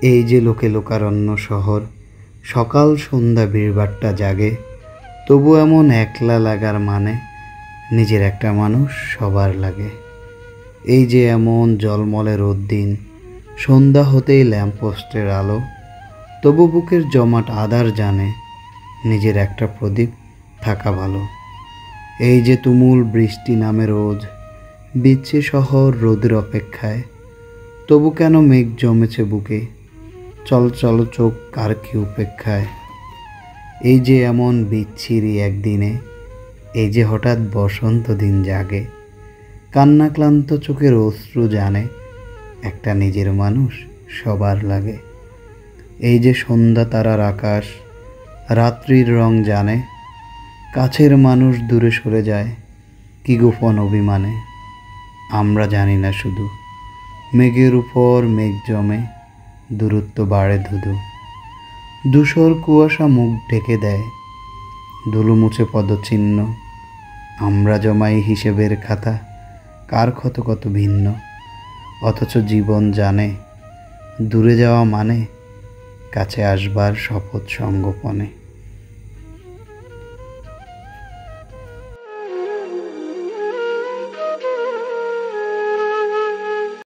এই যে লোকে লোকারণ্য শহর, সকাল সন্ধ্যা ভিড়ভাট্টা জাগে, তবু এমন একলা লাগার মানে নিজের একটা মানুষ সবার লাগে। এই যে এমন জলমলে রোদ দিন, সন্ধ্যা হতেই ল্যাম্পপোস্টের আলো, তবু বুকের জমাট আধার জানে নিজের একটা প্রদীপ থাকা ভালো। এই যে তুমুল বৃষ্টি নামে রোজ, বিচ্ছে শহর রোদের অপেক্ষায়, তবু কেন মেঘ জমেছে বুকে, চল চল চোখ কার কি উপেক্ষায়। এই যে এমন বিচ্ছিরি একদিনে, এই যে হঠাৎ বসন্ত দিন জাগে, কান্না ক্লান্ত চোখের অশ্রু জানে একটা নিজের মানুষ সবার লাগে। এই যে সন্ধ্যা তারার আকাশ, রাত্রির রং জানে, কাছের মানুষ দূরে সরে যায় কি গোপন অভিমানে। আমরা জানি না শুধু মেঘের উপর মেঘ জমে, দূরত্ব বাড়ে ধুধু, ধূসর কুয়াশা মুখ ঢেকে দেয়, ধুলো মুছে পদচিহ্ন। আমরা জমাই হিসেবের খাতা, কার ক্ষত কত ভিন্ন, অথচ জীবন জানে দূরে যাওয়া মানে কাছে আসবার শপথ সঙ্গোপনে।